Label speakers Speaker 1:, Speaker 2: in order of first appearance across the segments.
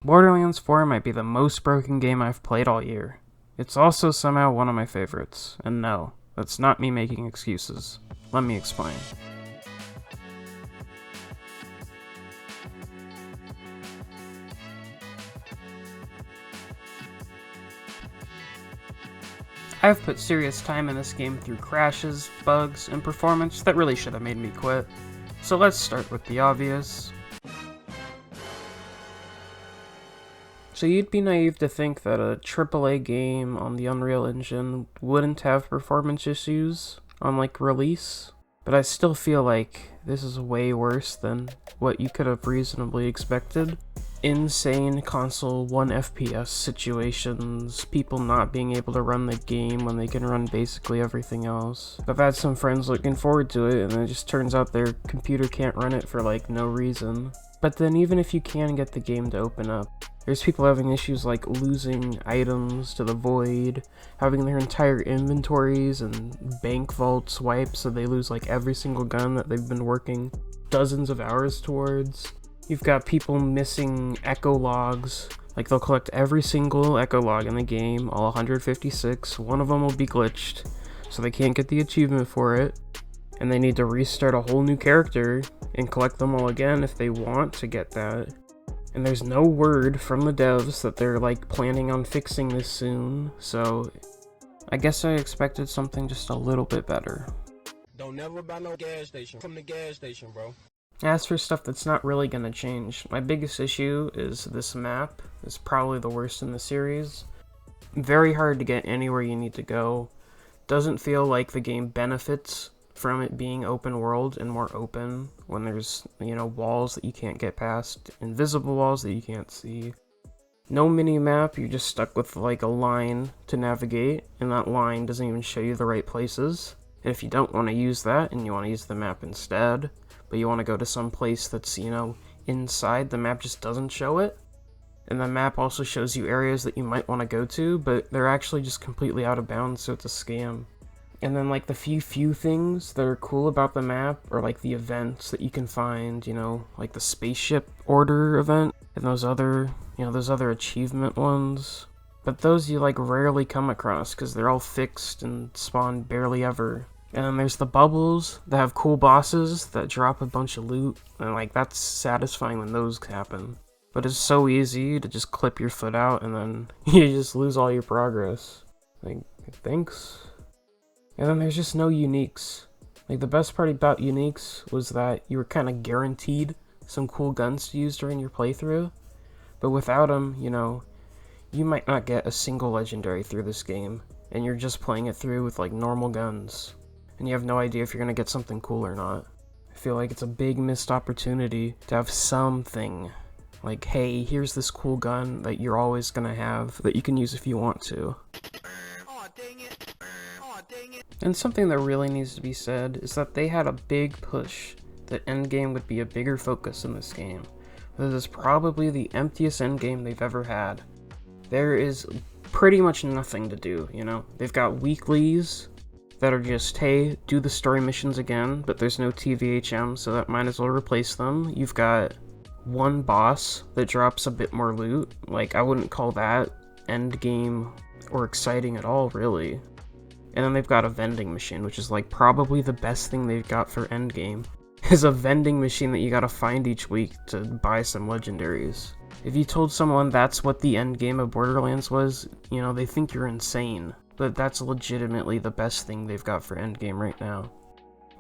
Speaker 1: Borderlands 4 might be the most broken game I've played all year. It's also somehow one of my favorites, and no, that's not me making excuses. Let me explain. I've put serious time in this game through crashes, bugs, and performance that really should have made me quit. So let's start with the obvious. So you'd be naive to think that a AAA game on the Unreal Engine wouldn't have performance issues on release, but I still feel like this is way worse than what you could have reasonably expected. Insane console 1 FPS situations, people not being able to run the game when they can run basically everything else. I've had some friends looking forward to it and it just turns out their computer can't run it for no reason. But then even if you can get the game to open up, there's people having issues like losing items to the void, having their entire inventories and bank vaults wiped so they lose every single gun that they've been working dozens of hours towards. You've got people missing echo logs, they'll collect every single echo log in the game, all 156, one of them will be glitched, so they can't get the achievement for it, and they need to restart a whole new character and collect them all again if they want to get that. And there's no word from the devs that they're planning on fixing this soon, so I guess I expected something just a little bit better.
Speaker 2: Don't never buy no gas station from the gas station, bro.
Speaker 1: As for stuff that's not really gonna change, my biggest issue is this map is probably the worst in the series. Very hard to get anywhere you need to go. Doesn't feel like the game benefits from it being open world and more open when there's, walls that you can't get past, invisible walls that you can't see. No mini-map, you're just stuck with a line to navigate, and that line doesn't even show you the right places. And if you don't want to use that and you want to use the map instead, but you want to go to some place that's, inside, the map just doesn't show it. And the map also shows you areas that you might want to go to, but they're actually just completely out of bounds, so it's a scam. And then the few things that are cool about the map are the events that you can find, the spaceship order event and those other achievement ones. But those you rarely come across because they're all fixed and spawn barely ever. And then there's the bubbles that have cool bosses that drop a bunch of loot, and that's satisfying when those happen. But it's so easy to just clip your foot out and then you just lose all your progress. Thanks. And then there's just no uniques. The best part about uniques was that you were kind of guaranteed some cool guns to use during your playthrough. But without them, you might not get a single legendary through this game, and you're just playing it through with normal guns. And you have no idea if you're gonna get something cool or not. I feel like it's a big missed opportunity to have something. Hey, here's this cool gun that you're always gonna have that you can use if you want to.
Speaker 2: Aw, dang it. Aw, dang it.
Speaker 1: And something that really needs to be said is that they had a big push that endgame would be a bigger focus in this game. This is probably the emptiest endgame they've ever had. There is pretty much nothing to do, They've got weeklies that are just, hey, do the story missions again, but there's no TVHM, so that might as well replace them. You've got one boss that drops a bit more loot. I wouldn't call that endgame or exciting at all, really. And then they've got a vending machine, which is probably the best thing they've got for endgame, is a vending machine that you gotta find each week to buy some legendaries. If you told someone that's what the endgame of Borderlands was, they think you're insane. But that's legitimately the best thing they've got for endgame right now.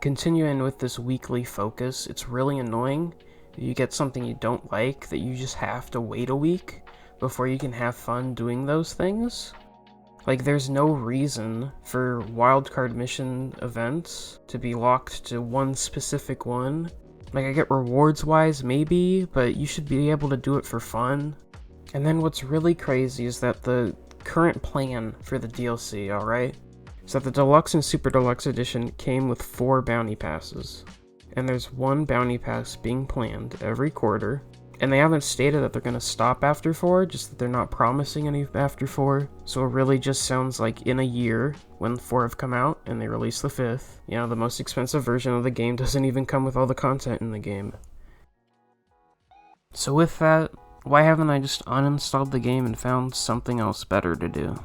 Speaker 1: Continuing with this weekly focus, it's really annoying. You get something you don't like that you just have to wait a week before you can have fun doing those things. There's no reason for wildcard mission events to be locked to one specific one. I get rewards wise maybe, but you should be able to do it for fun. And then what's really crazy is that the current plan for the DLC, alright, is that the Deluxe and Super Deluxe Edition came with 4 bounty passes. And there's 1 bounty pass being planned every quarter. And they haven't stated that they're going to stop after 4, just that they're not promising any after 4. So it really just sounds like in a year, when 4 have come out and they release the 5th, the most expensive version of the game doesn't even come with all the content in the game. So with that, Why haven't I just uninstalled the game and found something else better to do?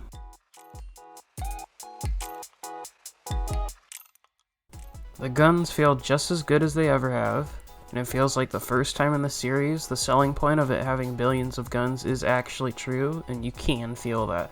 Speaker 1: The guns feel just as good as they ever have, and it feels like the first time in the series, the selling point of it having billions of guns is actually true, and you can feel that.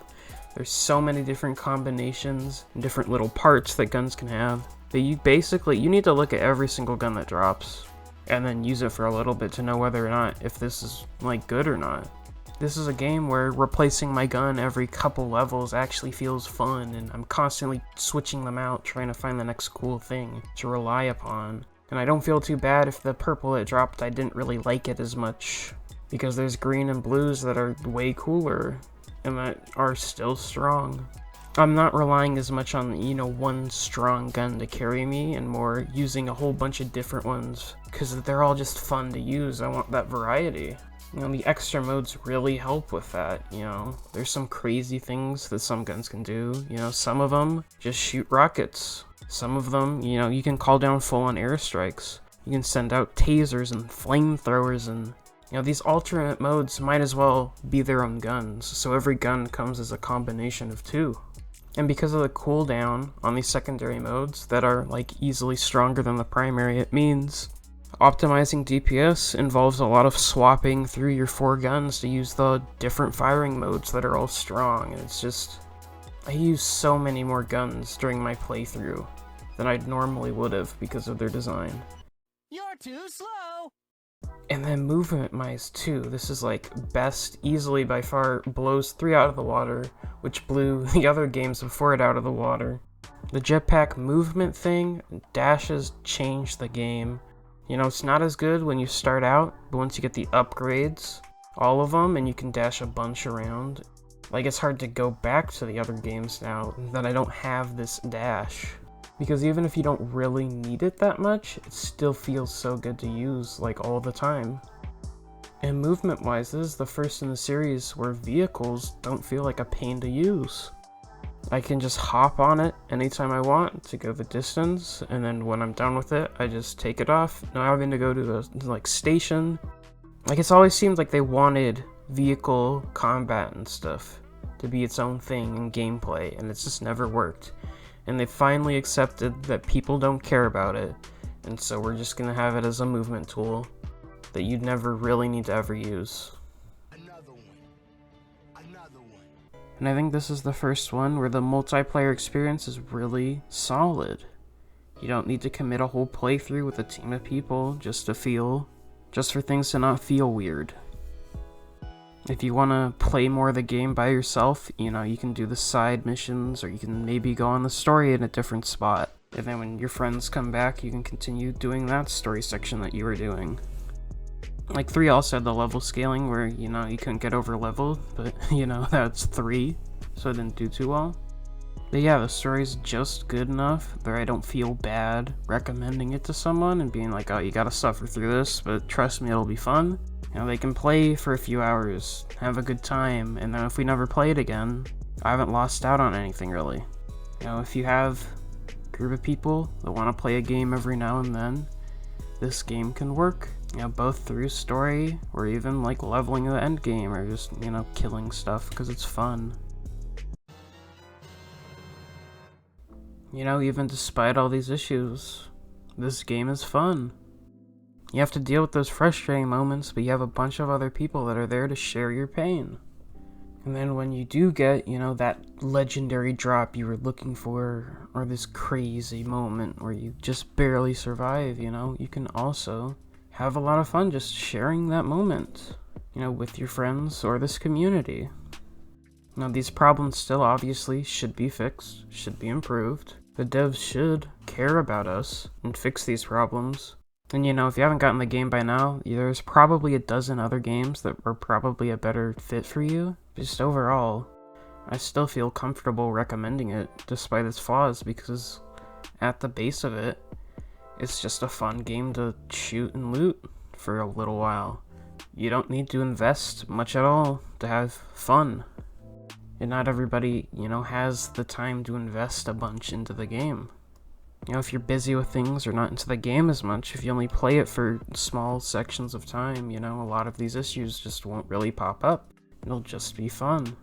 Speaker 1: There's so many different combinations and different little parts that guns can have that you need to look at every single gun that drops and then use it for a little bit to know whether or not if this is like good or not. This is a game where replacing my gun every couple levels actually feels fun, and I'm constantly switching them out trying to find the next cool thing to rely upon. And I don't feel too bad if the purple it dropped I didn't really like it as much, because there's green and blues that are way cooler and that are still strong. I'm not relying as much on, one strong gun to carry me, and more using a whole bunch of different ones, because they're all just fun to use. I want that variety. The extra modes really help with that, There's some crazy things that some guns can do, some of them just shoot rockets. Some of them, you can call down full-on airstrikes. You can send out tasers and flamethrowers, and, these alternate modes might as well be their own guns, so every gun comes as a combination of two. And because of the cooldown on these secondary modes that are, easily stronger than the primary, it means optimizing DPS involves a lot of swapping through your 4 guns to use the different firing modes that are all strong, and it's just... I use so many more guns during my playthrough than I normally would have because of their design.
Speaker 3: You're too slow!
Speaker 1: And then movement-wise too, this is best, easily by far, blows 3 out of the water, which blew the other games before it out of the water. The jetpack movement thing, dashes change the game. It's not as good when you start out, but once you get the upgrades, all of them, and you can dash a bunch around, it's hard to go back to the other games now that I don't have this dash. Because even if you don't really need it that much, it still feels so good to use, all the time. And movement-wise, this is the first in the series where vehicles don't feel like a pain to use. I can just hop on it anytime I want to go the distance, and then when I'm done with it, I just take it off, not having to go to the, station. It's always seemed like they wanted vehicle combat and stuff to be its own thing in gameplay, and it's just never worked. And they finally accepted that people don't care about it, and so we're just gonna have it as a movement tool that you'd never really need to ever use. And I think this is the first one where the multiplayer experience is really solid. You don't need to commit a whole playthrough with a team of people just for things to not feel weird. If you want to play more of the game by yourself, you can do the side missions, or you can maybe go on the story in a different spot. And then when your friends come back, you can continue doing that story section that you were doing. 3 also had the level scaling where, you couldn't get over leveled, but, that's 3, so it didn't do too well. But yeah, the story's just good enough that I don't feel bad recommending it to someone and being like, oh, you gotta suffer through this, but trust me, it'll be fun. They can play for a few hours, have a good time, and then if we never play it again, I haven't lost out on anything really. If you have a group of people that want to play a game every now and then, this game can work. Both through story, or even leveling the end game, or just, killing stuff because it's fun. Even despite all these issues, this game is fun. You have to deal with those frustrating moments, but you have a bunch of other people that are there to share your pain. And then when you do get, that legendary drop you were looking for, or this crazy moment where you just barely survive, you can also have a lot of fun just sharing that moment, with your friends or this community. These problems still obviously should be fixed, should be improved. The devs should care about us and fix these problems. And if you haven't gotten the game by now, there's probably a dozen other games that were probably a better fit for you. Just overall, I still feel comfortable recommending it despite its flaws, because at the base of it, it's just a fun game to shoot and loot for a little while. You don't need to invest much at all to have fun. And not everybody, has the time to invest a bunch into the game. You know, if you're busy with things or not into the game as much, if you only play it for small sections of time, you know, a lot of these issues just won't really pop up. It'll just be fun.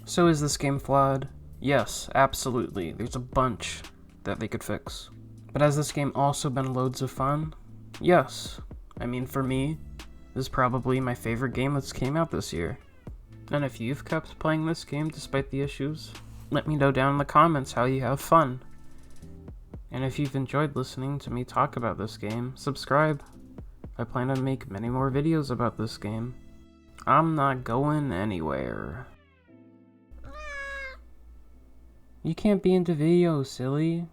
Speaker 1: So is this game flawed? Yes, absolutely. There's a bunch that they could fix. But has this game also been loads of fun? Yes. I mean, for me, this is probably my favorite game that's came out this year. And if you've kept playing this game despite the issues, let me know down in the comments how you have fun. And if you've enjoyed listening to me talk about this game, subscribe. I plan to make many more videos about this game. I'm not going anywhere. You can't be into videos, silly.